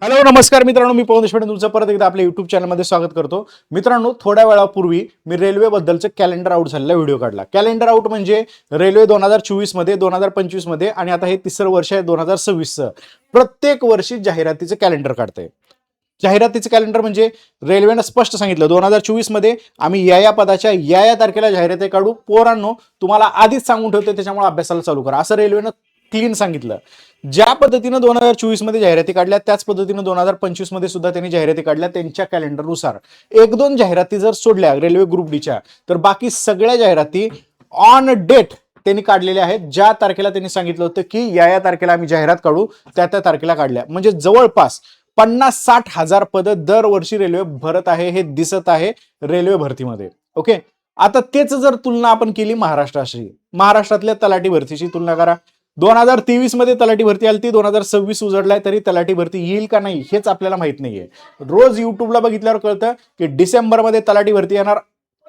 Hello नमस्कार मित्रांनो, मी पवन देशपांडे तुमचं परत एकदा आपल्या युट्यूब चॅनलमध्ये स्वागत करतो. मित्रांनो, थोड्या वेळापूर्वी मी रेल्वेबद्दलचं कॅलेंडर आउट झालेला व्हिडिओ काढला. कॅलेंडर आउट म्हणजे रेल्वे 2024 मध्ये, 2025 मध्ये आणि आता हे तिसरं वर्ष आहे 2026चं. प्रत्येक वर्षी जाहिरातीचं कॅलेंडर काढतंय. जाहिरातीचं कॅलेंडर म्हणजे रेल्वेनं स्पष्ट सांगितलं 2024 मध्ये आम्ही या पदाच्या या तारखेला जाहिराती काढू. पोरांनो, तुम्हाला आधीच सांगून ठेवते, त्याच्यामुळे अभ्यासाला चालू करा असं रेल्वेनं क्लीन सांगितलं. ज्या पद्धतीनं 2024 मध्ये जाहिराती काढल्या त्याच पद्धतीनं 2025 मध्ये सुद्धा त्यांनी जाहिराती काढल्या त्यांच्या कॅलेंडरनुसार. एक दोन जाहिराती जर सोडल्या रेल्वे ग्रुप डीच्या, तर बाकी सगळ्या जाहिराती ऑन डेट त्यांनी काढलेल्या आहेत. ज्या तारखेला त्यांनी सांगितलं होतं की या तारखेला आम्ही जाहिरात काढू, त्या तारखेला काढल्या. म्हणजे जवळपास 50-60 हजार पदं दरवर्षी रेल्वे भरत आहे, हे दिसत आहे रेल्वे भरतीमध्ये. ओके, आता तेच जर तुलना आपण केली महाराष्ट्राशी, महाराष्ट्रातल्या तलाठी भरतीची तुलना करा. 2023 मध्ये तलाठी भरती आली ती, 2026 उजडलाय तरी तलाठी भरती येईल का नाही हेच आपल्याला माहित नाहीये. रोज युट्यूबला बघितल्यावर कळतं की डिसेंबरमध्ये तलाठी भरती येणार,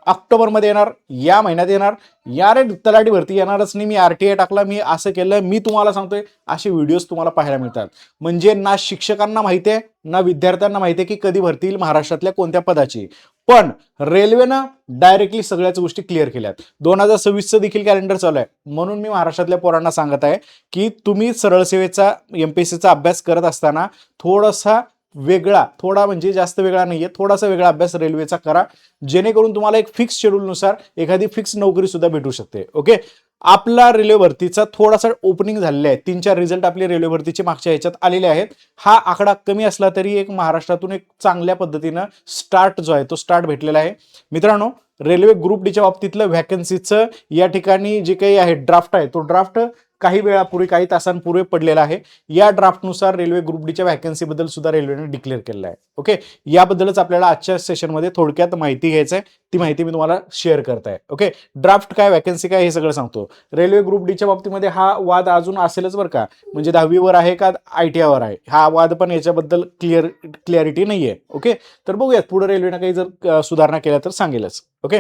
ऑक्टोबरमध्ये येणार, या महिन्यात येणार. या रे तलाठी भरती येणारच नाही, मी RTI टाकला, मी असं केलं, मी तुम्हाला सांगतोय, असे व्हिडिओज तुम्हाला पाहायला मिळतात. म्हणजे ना शिक्षकांना माहिती आहे ना विद्यार्थ्यांना माहिती आहे की कधी भरती येईल महाराष्ट्रातल्या कोणत्या पदाची. पण रेल्वेनं डायरेक्टली सगळ्याच गोष्टी क्लिअर केल्यात. 2026चं देखील कॅलेंडर चालू आहे. म्हणून मी महाराष्ट्रातल्या पोरांना सांगत आहे की तुम्ही सरळ सेवेचा MPSCचा अभ्यास करत असताना थोडासा वेगळा, थोडा म्हणजे जास्त वेगळा नाहीये, थोडासा वेगळा अभ्यास रेल्वेचा करा, जेणेकरून तुम्हाला एक फिक्स शेड्यूलनुसार एखादी फिक्स नोकरी सुद्धा भेटू शकते. ओके, आपला रेल्वे भरतीचा थोडासा ओपनिंग झालेला आहे. 3-4 रिझल्ट आपले रेल्वे भरतीचे मागच्या ह्याच्यात आलेले आहेत. हा आकडा कमी असला तरी एक महाराष्ट्रातून एक चांगल्या पद्धतीनं स्टार्ट जो आहे तो स्टार्ट भेटलेला आहे. मित्रांनो, रेल्वे ग्रुप डीच्या बाबतीतलं व्हॅकन्सीचं या ठिकाणी जे काही आहे ड्राफ्ट आहे, तो ड्राफ्ट काही वेळापूर्वी, काही तासांपूर्वी पडलेला आहे. या ड्राफ्टनुसार रेल्वे ग्रुप डीच्या व्हॅकन्सी बद्दल सुद्धा रेल्वेने डिक्लेअर केलेलं आहे. ओके, याबद्दलच आपल्याला आजच्या सेशनमध्ये थोडक्यात माहिती घ्यायचं आहे. ती माहिती मी तुम्हाला शेअर करताय. ओके, ड्राफ्ट काय, व्हॅकन्सी काय, हे सगळं सांगतो. रेल्वे ग्रुप डीच्या बाबतीमध्ये हा वाद अजून असेलच बरं का, म्हणजे 10वीवर आहे का ITI वर आहे हा वाद, पण याच्याबद्दल क्लिअरिटी नाहीये. ओके, तर बघूयात पुढे रेल्वेनं काही जर सुधारणा केल्या तर सांगेलच. ओके,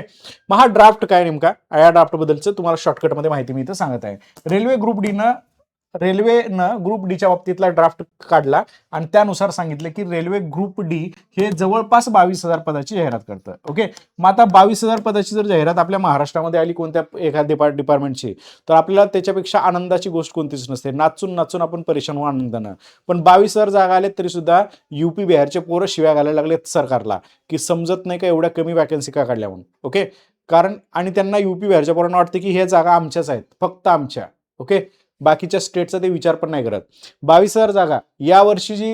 मग हा ड्राफ्ट काय नेमका, या ड्राफ्ट बद्दलचं तुम्हाला शॉर्टकटमध्ये माहिती मी इथं सांगत आहे. रेल्वेनं ग्रुप डीच्या बाबतीतला ड्राफ्ट काढला आणि त्यानुसार सांगितलं की रेल्वे ग्रुप डी हे जवळपास 22,000 पदाची जाहिरात करतं. ओके, मग आता 22,000 पदाची जर जाहिरात आपल्या महाराष्ट्रामध्ये आली कोणत्या एखाद्या डिपार्टमेंटची, तर आपल्याला त्याच्यापेक्षा आनंदाची गोष्ट कोणतीच नसते. नाचून नाचून आपण परेशान होऊ आनंदानं. पण 22,000 जागा आल्यात तरी सुद्धा UP बिहारचे पोरं शिव्या घालायला लागलेत सरकारला की समजत नाही का एवढ्या कमी वॅकन्सी का काढल्या म्हणून. ओके, कारण आणि त्यांना UP बिहारच्या पोरांना वाटते की हे जागा आमच्याच आहेत, फक्त आमच्या. ओके, बाकीच्या स्टेटचा ते विचार पण नाही करत. 22,000 जागा, या वर्षी जी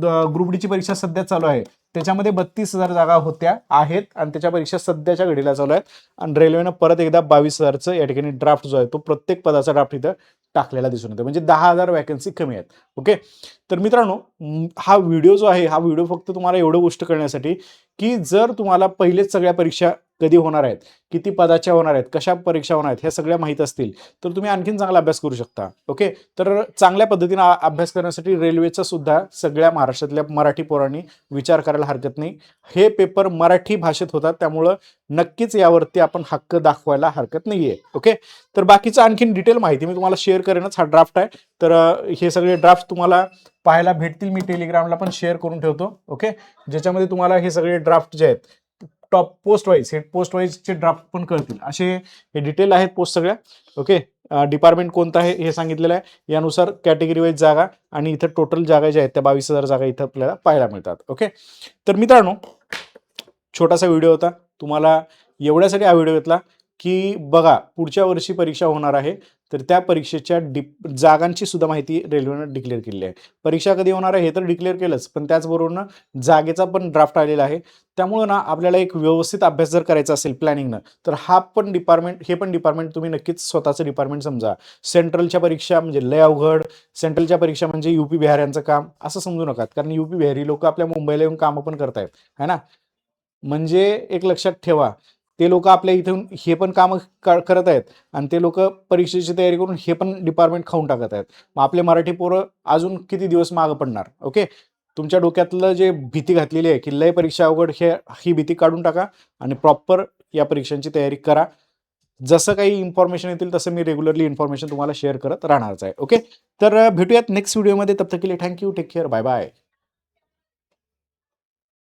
ग्रुप डीची परीक्षा सध्या चालू आहे त्याच्यामध्ये 32,000 जागा होत्या आहेत आणि त्याच्या परीक्षा सध्याच्या घडीला चालू आहेत. आणि रेल्वेनं परत एकदा 22,000चं या ठिकाणी ड्राफ्ट जो आहे तो प्रत्येक पदाचा ड्राफ्ट इथं टाकलेला दिसून येतो. म्हणजे 10,000 वॅकन्सी कमी आहेत. ओके, तर मित्रांनो, हा व्हिडिओ जो आहे, हा व्हिडिओ फक्त तुम्हाला एवढं गोष्ट कळण्यासाठी की जर तुम्हाला पहिलेच सगळ्या परीक्षा कधी होणार आहेत, किती पदाच्या होणार आहेत, कशा परीक्षा होणार आहेत, ह्या सगळ्या माहीत असतील तर तुम्ही आणखीन चांगला अभ्यास करू शकता. ओके, तर चांगल्या पद्धतीने अभ्यास करण्यासाठी रेल्वेचा सुद्धा सगळ्या महाराष्ट्रातल्या मराठी पोरांनी विचार करायला हरकत नाही. हे पेपर मराठी भाषेत होतात, त्यामुळं नक्कीच यावरती आपण हक्क दाखवायला हरकत नाहीये. ओके, तर बाकीचं आणखीन डिटेल माहिती मी तुम्हाला शेअर करेनच. हा ड्राफ्ट आहे, तर हे सगळे ड्राफ्ट तुम्हाला पाहायला भेटतील. मी टेलिग्रामला पण शेअर करून ठेवतो. ओके, ज्याच्यामध्ये तुम्हाला हे सगळे ड्राफ्ट जे आहेत टॉप पोस्ट वाईज, हे पोस्ट वाईजचे ड्राफ्ट पण कळतील. असे हे डिटेल आहेत पोस्ट सगळ्या. ओके, डिपार्टमेंट कोणतं आहे हे सांगितलेलं आहे. यानुसार कॅटेगरी वाईज जागा आणि इथं टोटल जागा ज्या आहेत त्या 22,000 जागा इथं आपल्याला पाहायला मिळतात. ओके, तर मित्रांनो, छोटासा व्हिडिओ होता, तुम्हाला एवढ्यासाठी हा व्हिडिओ घेतला की बघा पुढच्या वर्षी परीक्षा होणार आहे, तर त्या परीक्षेच्या जागांची सुद्धा माहिती रेल्वेनं डिक्लेअर केलेली आहे. परीक्षा कधी होणार आहे हे तर डिक्लेअर केलंच, पण त्याचबरोबर जागेचा पण ड्राफ्ट आलेला आहे. त्यामुळं ना आपल्याला एक व्यवस्थित अभ्यास जर करायचा असेल प्लॅनिंगनं, तर हे पण डिपार्टमेंट तुम्ही नक्कीच स्वतःचं डिपार्टमेंट समजा. सेंट्रलच्या परीक्षा म्हणजे लय अवघड, सेंट्रलच्या परीक्षा म्हणजे UP बिहार यांचं काम असं समजू नका, कारण UP बिहारी लोक आपल्या मुंबईला येऊन कामं पण करतायत, है ना. म्हणजे एक लक्षात ठेवा, ते लोक आपल्या इथून हे पण कामं करत आहेत आणि ते लोक परीक्षेची तयारी करून हे पण डिपार्टमेंट खाऊन टाकत आहेत. मग आपले मराठी पोरं अजून किती दिवस मागं पडणार. ओके, तुमच्या डोक्यातलं जे भीती घातलेली आहे की लय परीक्षा अवघड, ही भीती काढून टाका आणि प्रॉपर या परीक्षांची तयारी करा. जसं काही इन्फॉर्मेशन येतील तसं मी रेग्युलरली इन्फॉर्मेशन तुम्हाला शेअर करत राहणारच आहे. ओके, तर भेटूयात नेक्स्ट व्हिडिओमध्ये. तब तक के लिए thank you, take care, bye bye.